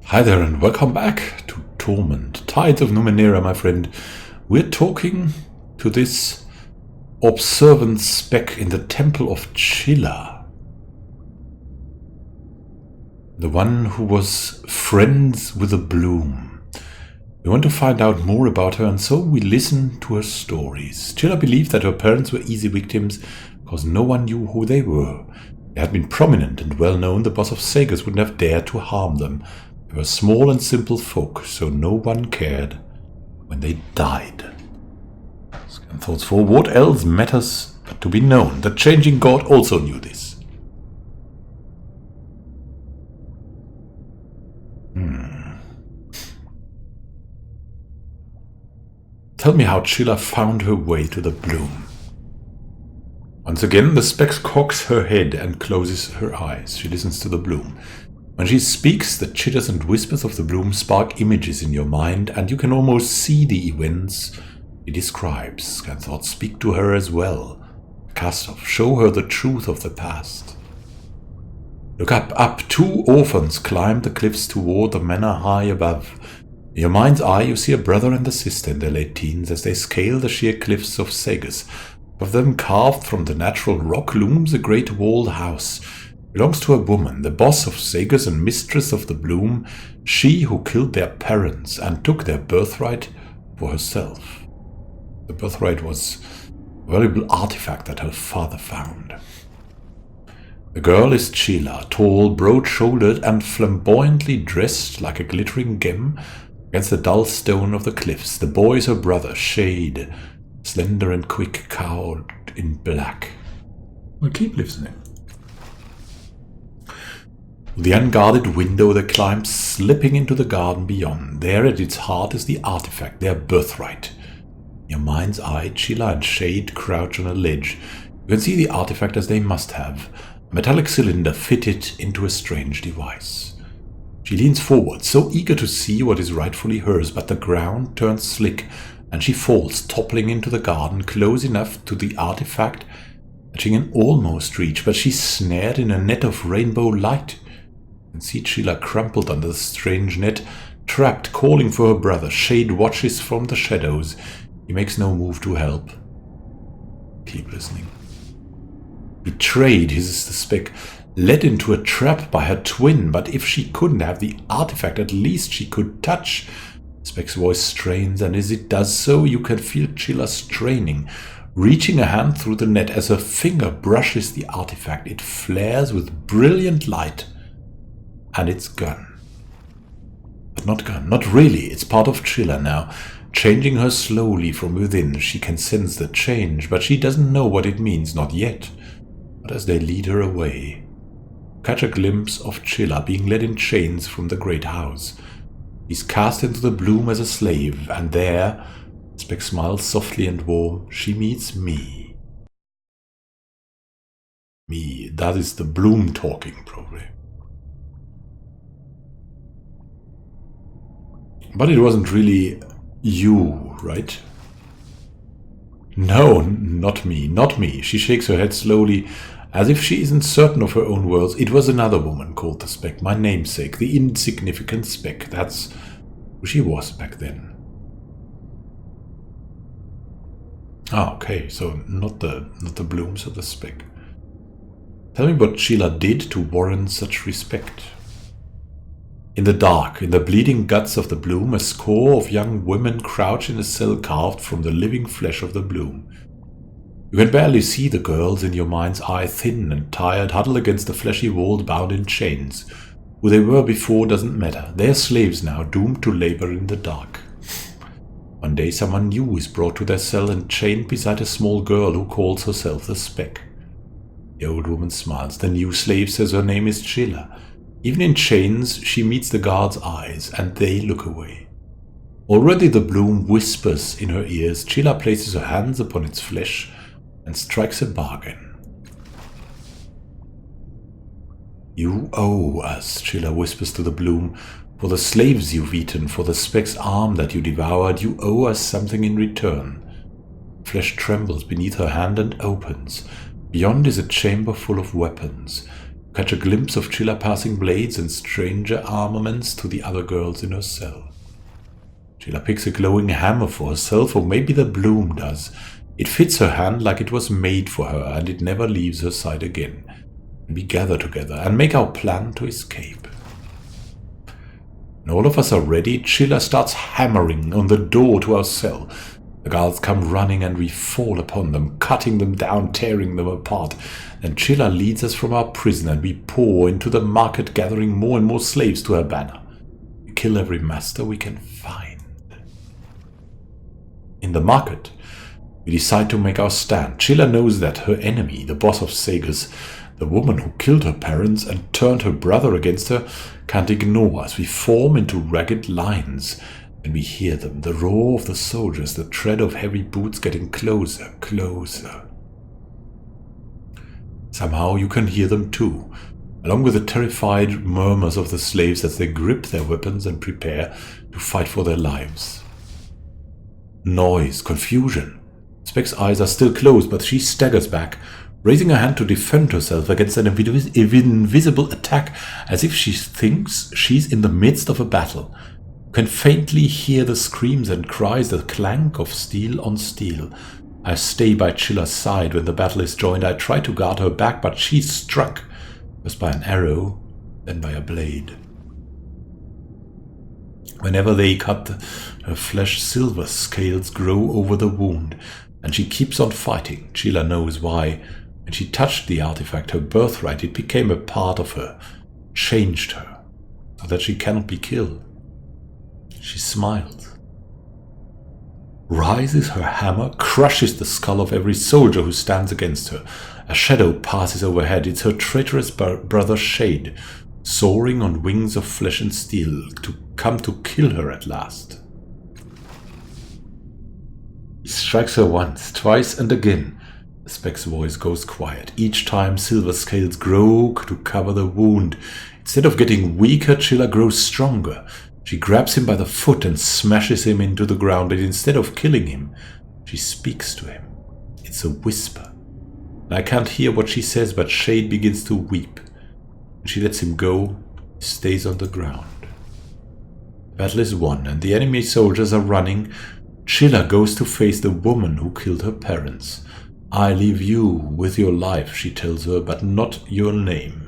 Hi there and welcome back to Torment, Tides of Numenera, my friend. We're talking to this observant spec in the Temple of Chila. The one who was friends with the bloom. We want to find out more about her, and so we listen to her stories. Chila believed that her parents were easy victims because no one knew who they were. They had been prominent and well known. The boss of Sagas wouldn't have dared to harm them. They were small and simple folk, so no one cared when they died. Scan thoughts for what else matters but to be known. The changing god also knew this. Tell me how Chila found her way to the bloom. Once again, the spec cocks her head and closes her eyes. She listens to the bloom. When she speaks, the chitters and whispers of the bloom spark images in your mind, and you can almost see the events it describes. Scan thoughts speak to her as well. Cast off, show her the truth of the past. Look up. Two orphans climb the cliffs toward the manor high above. In your mind's eye, you see a brother and a sister in their late teens as they scale the sheer cliffs of Sagas. Above them, carved from the natural rock, looms a great walled house. It belongs to a woman, the boss of Sagas and mistress of the bloom, she who killed their parents and took their birthright for herself. The birthright was a valuable artifact that her father found. The girl is Chila, tall, broad-shouldered, and flamboyantly dressed like a glittering gem against the dull stone of the cliffs. The boy is her brother, Shade, slender and quick, cowled in black. Well, keep listening. The unguarded window they climb, slipping into the garden beyond. There at its heart is the artifact, their birthright. In your mind's eye, Chila and Shade crouch on a ledge. You can see the artifact as they must have. A metallic cylinder fitted into a strange device. She leans forward, so eager to see what is rightfully hers, but the ground turns slick, and she falls, toppling into the garden, close enough to the artifact that she can almost reach, but she's snared in a net of rainbow light. You can see Chila crumpled under the strange net, trapped, calling for her brother. Shade watches from the shadows. He makes no move to help. Keep listening. Betrayed, hisses the spec, led into a trap by her twin, but if she couldn't have the artifact, at least she could touch. Spec's voice strains, and as it does so, you can feel Chila straining, reaching a hand through the net. As her finger brushes the artifact, it flares with brilliant light. And it's gone. But not gone, not really. It's part of Chila now, changing her slowly from within. She can sense the change, but she doesn't know what it means, not yet. But as they lead her away, catch a glimpse of Chila being led in chains from the great house. He's cast into the bloom as a slave, and there, Spec smiles softly and warm, she meets me. Me, that is the bloom talking, probably. But it wasn't really you, right? No, not me, not me. She shakes her head slowly, as if she isn't certain of her own words. It was another woman called the spec, my namesake, the insignificant spec. That's who she was back then. Ah, okay, so not the blooms of the spec. Tell me what Chila did to warrant such respect. In the dark, in the bleeding guts of the bloom, a score of young women crouch in a cell carved from the living flesh of the bloom. You can barely see the girls in your mind's eye, thin and tired, huddled against the fleshy wall, bound in chains. Who they were before doesn't matter. They're slaves now, doomed to labor in the dark. One day someone new is brought to their cell and chained beside a small girl who calls herself the Spec. The old woman smiles. The new slave says her name is Chila. Even in chains, she meets the guard's eyes, and they look away. Already the bloom whispers in her ears. Chila places her hands upon its flesh and strikes a bargain. You owe us, Chila whispers to the bloom, for the slaves you've eaten, for the spec's arm that you devoured. You owe us something in return. Flesh trembles beneath her hand and opens. Beyond is a chamber full of weapons. catch a glimpse of Chila passing blades and stranger armaments to the other girls in her cell. Chila picks a glowing hammer for herself, or maybe the bloom does. It fits her hand like it was made for her, and it never leaves her side again. And we gather together and make our plan to escape. When all of us are ready, Chila starts hammering on the door to our cell. The guards come running and we fall upon them, cutting them down, tearing them apart. Then Chila leads us from our prison and we pour into the market, gathering more and more slaves to her banner. We kill every master we can find. In the market, we decide to make our stand. Chila knows that her enemy, the boss of Sagas, the woman who killed her parents and turned her brother against her, can't ignore us. We form into ragged lines, and we hear them, the roar of the soldiers, the tread of heavy boots getting closer, closer. Somehow you can hear them too, along with the terrified murmurs of the slaves as they grip their weapons and prepare to fight for their lives. Noise, confusion. Speck's eyes are still closed, but she staggers back, raising her hand to defend herself against an invisible attack, as if she thinks she's in the midst of a battle. You can faintly hear the screams and cries, the clank of steel on steel. I stay by Chila's side when the battle is joined. I try to guard her back, but she's struck, first by an arrow, then by a blade. Whenever they cut her flesh, silver scales grow over the wound, and she keeps on fighting. Chila knows why. When she touched the artifact, her birthright, it became a part of her, changed her, so that she cannot be killed. She smiles, raises her hammer, crushes the skull of every soldier who stands against her. A shadow passes overhead. It's her traitorous brother Shade, soaring on wings of flesh and steel, to come to kill her at last. He strikes her once, twice, and again. Speck's voice goes quiet. Each time silver scales grow to cover the wound. Instead of getting weaker, Chila grows stronger. She grabs him by the foot and smashes him into the ground, and instead of killing him, she speaks to him. It's a whisper. I can't hear what she says, but Shade begins to weep. When she lets him go, he stays on the ground. The battle is won, and the enemy soldiers are running. Chila goes to face the woman who killed her parents. I leave you with your life, she tells her, but not your name.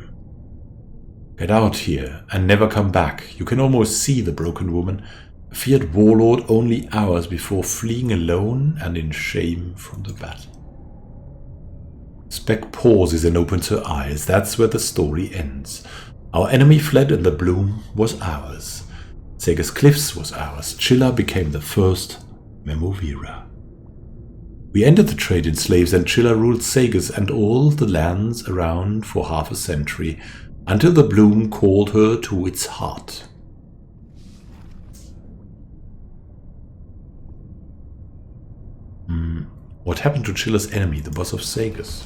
Get out here and never come back. You can almost see the broken woman, a feared warlord only hours before fleeing alone and in shame from the battle. Speck pauses and opens her eyes. That's where the story ends. Our enemy fled and the bloom was ours. Sega's Cliffs was ours. Chila became the first Memovira. We ended the trade in slaves, and Chila ruled Sagas and all the lands around for half a century, until the bloom called her to its heart. What happened to Chila's enemy, the boss of Sagas?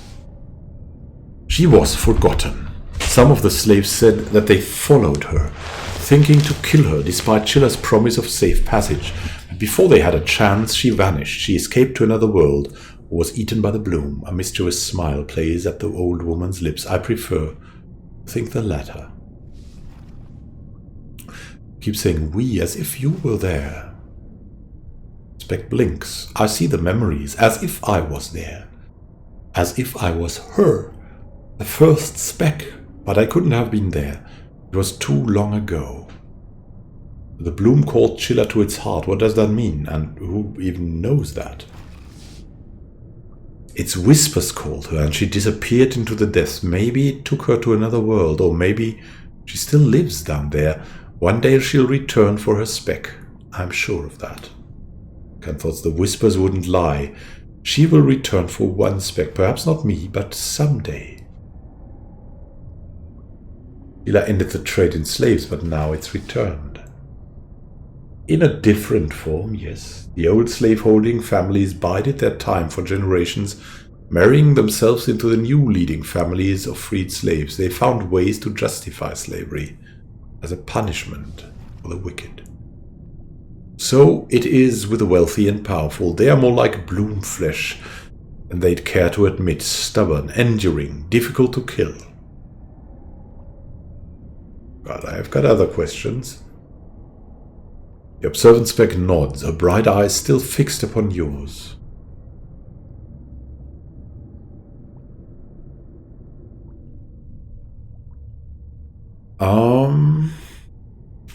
She was forgotten. Some of the slaves said that they followed her, thinking to kill her despite Chila's promise of safe passage. But before they had a chance, she vanished. She escaped to another world, or was eaten by the bloom. A mischievous smile plays at the old woman's lips. I prefer to think the latter. Keep saying we, as if you were there. Speck blinks. I see the memories, as if I was there. As if I was her. The first Speck, but I couldn't have been there. It was too long ago. The bloom called Chila to its heart. What does that mean? And who even knows that? Its whispers called her, and she disappeared into the depths. Maybe it took her to another world, or maybe she still lives down there. One day she'll return for her Speck. I'm sure of that. Ken thought the whispers wouldn't lie. She will return for one Speck, perhaps not me, but someday. Chila ended the trade in slaves, but now it's returned. In a different form, yes. The old slave-holding families bided their time for generations, marrying themselves into the new leading families of freed slaves. They found ways to justify slavery as a punishment for the wicked. So it is with the wealthy and powerful. They are more like bloom flesh than they'd care to admit, stubborn, enduring, difficult to kill. But I've got other questions. The observant spec nods, her bright eyes still fixed upon yours.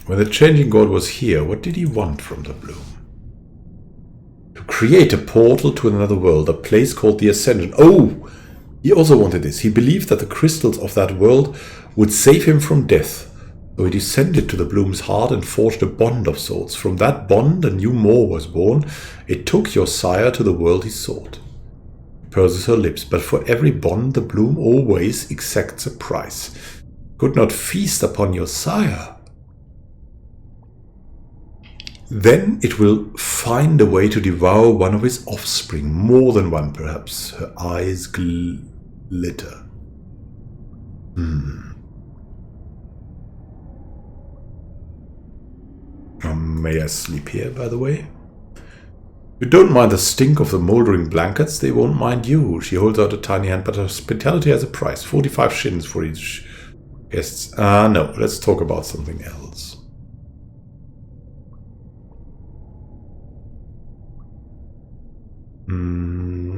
When the changing god was here, what did he want from the bloom? To create a portal to another world, a place called the Ascension. Oh! He also wanted this. He believed that the crystals of that world would save him from death. So he descended to the bloom's heart and forged a bond of sorts. From that bond, a new Moor was born. It took your sire to the world he sought. Purses her lips, but for every bond the bloom always exacts a price. Could not feast upon your sire. Then it will find a way to devour one of his offspring, more than one perhaps. Her eyes glitter. May I sleep here, by the way? You don't mind the stink of the mouldering blankets, they won't mind you. She holds out a tiny hand, but hospitality has a price. 45 shillings for each guest. No, let's talk about something else.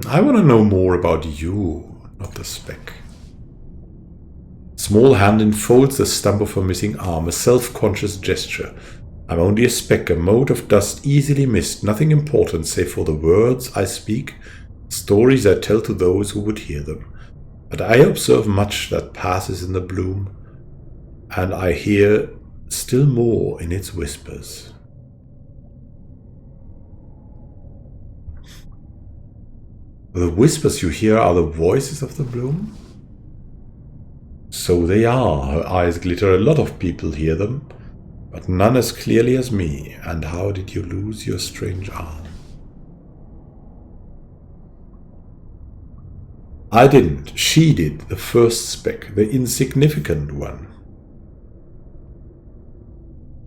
I want to know more about you, not the spec. Small hand enfolds the stump of her missing arm, a self-conscious gesture. I'm only a speck, a mote of dust easily missed, nothing important save for the words I speak, stories I tell to those who would hear them. But I observe much that passes in the bloom, and I hear still more in its whispers. The whispers you hear are the voices of the bloom? So they are. Her eyes glitter. A lot of people hear them, but none as clearly as me. And how did you lose your strange arm? I didn't. She did, the first spec, the insignificant one.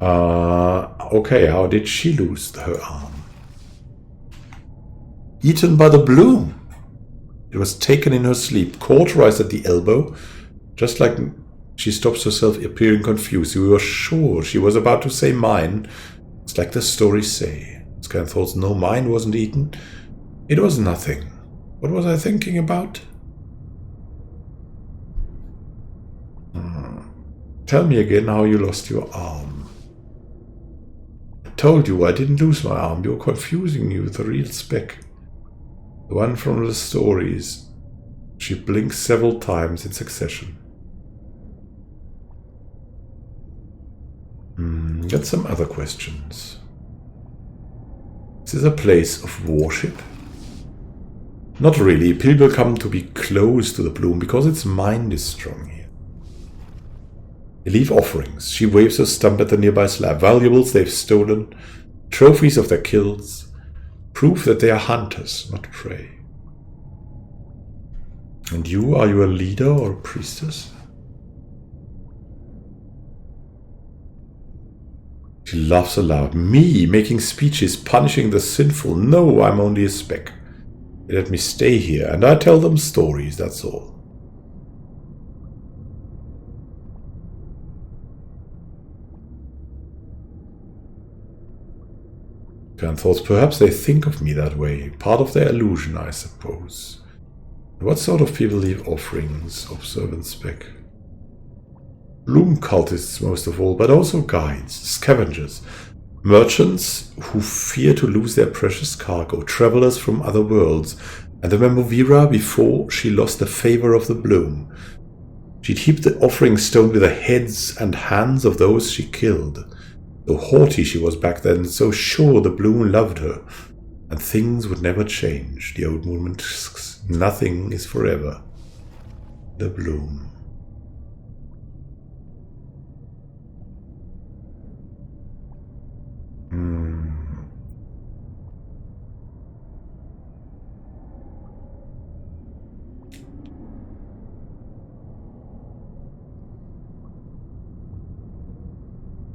Okay, how did she lose her arm? Eaten by the bloom. It was taken in her sleep, cauterized at the elbow, just like she stops herself, appearing confused. We were sure she was about to say mine. It's like the stories say. Scan thoughts, no, mine wasn't eaten. It was nothing. What was I thinking about? Tell me again how you lost your arm. I told you I didn't lose my arm. You're confusing me with the real spec. The one from the stories. She blinks several times in succession. Got some other questions. Is this a place of worship? Not really. People come to be close to the bloom because its mind is strong here. They leave offerings. She waves her stump at the nearby slab. Valuables they've stolen. Trophies of their kills. Proof that they are hunters, not prey. And you, are you a leader or a priestess? She laughs aloud. Me, making speeches, punishing the sinful. No, I'm only a speck. They let me stay here, and I tell them stories, that's all. Kern thoughts, perhaps they think of me that way. Part of their illusion, I suppose. What sort of people leave offerings? Observant spec. Bloom cultists most of all, but also guides, scavengers, merchants who fear to lose their precious cargo, travelers from other worlds, and remember Vera before she lost the favor of the bloom. She'd heap the offering stone with the heads and hands of those she killed. So haughty she was back then, so sure the bloom loved her, and things would never change. The old movement asks, nothing is forever. The bloom.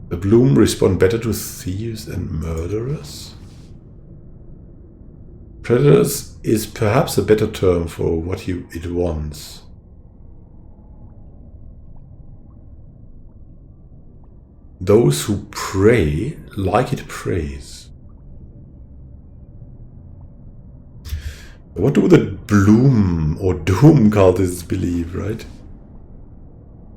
The bloom respond better to thieves and murderers? Predators is perhaps a better term for what it wants. Those who pray like it prays. What do the Bloom or Doom cultists believe, right?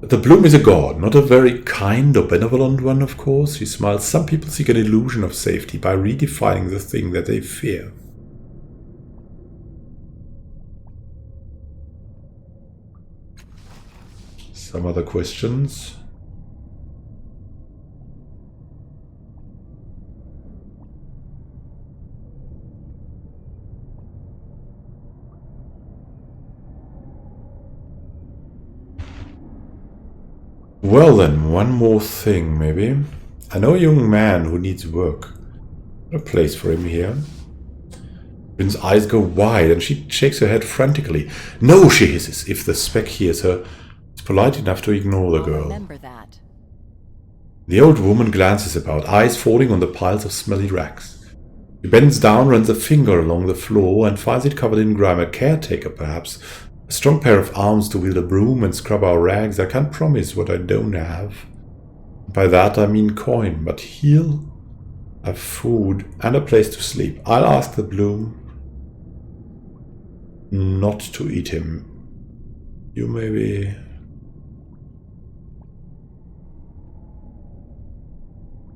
The Bloom is a god, not a very kind or benevolent one, of course. She smiles. Some people seek an illusion of safety by redefining the thing that they fear. Some other questions? Well then, one more thing maybe. I know a young man who needs work. A place for him here. Rin's eyes go wide and she shakes her head frantically. No, she hisses. If the spec hears her, it's polite enough to ignore the girl. Remember that. The old woman glances about, eyes falling on the piles of smelly rags. She bends down, runs a finger along the floor and finds it covered in grime. A caretaker, perhaps. A strong pair of arms to wield a broom and scrub our rags. I can't promise what I don't have. By that I mean coin, but he'll have food and a place to sleep. I'll ask the Bloom not to eat him. You maybe...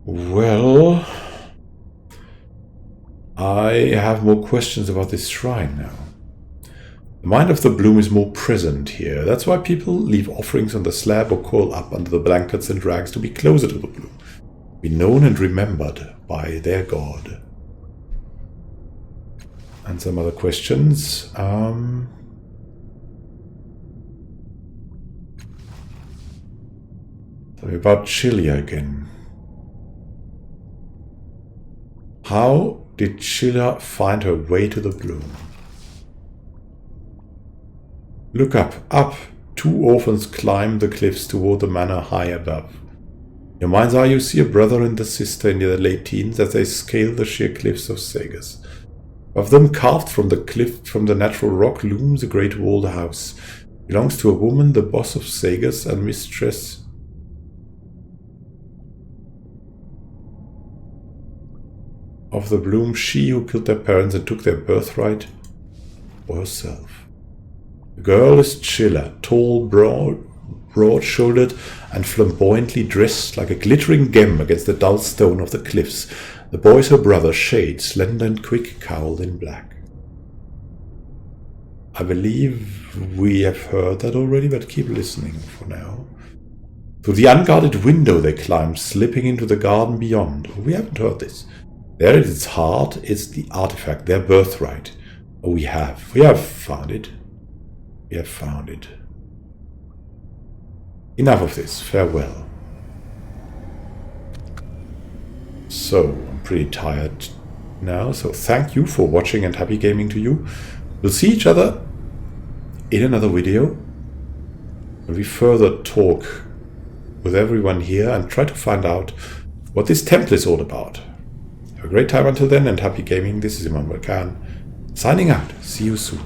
Well... I have more questions about this shrine now. The mind of the Bloom is more present here. That's why people leave offerings on the slab or coil up under the blankets and rags to be closer to the Bloom. Be known and remembered by their god. And some other questions. Tell me about Chila again. How did Chila find her way to the Bloom? Look up, up. 2 orphans climb the cliffs toward the manor high above. Your mind's eye, you see a brother and a sister in their late teens as they scale the sheer cliffs of Sagas. Above them, carved from the cliff, from the natural rock, looms a great walled house. It belongs to a woman, the boss of Sagas and mistress of the Bloom, she who killed their parents and took their birthright for herself. The girl is Chila, tall, broad-shouldered, and flamboyantly dressed like a glittering gem against the dull stone of the cliffs. The boy is her brother, Shade, slender and quick, cowled in black. I believe we have heard that already, but keep listening for now. Through the unguarded window they climb, slipping into the garden beyond. We haven't heard this. There at its heart is the artifact, their birthright. Oh, we have found it. We have found it. Enough of this. Farewell. So, I'm pretty tired now, so thank you for watching and happy gaming to you. We'll see each other in another video where we further talk with everyone here and try to find out what this temple is all about. Have a great time until then and happy gaming. This is Immanuel Khan, signing out. See you soon.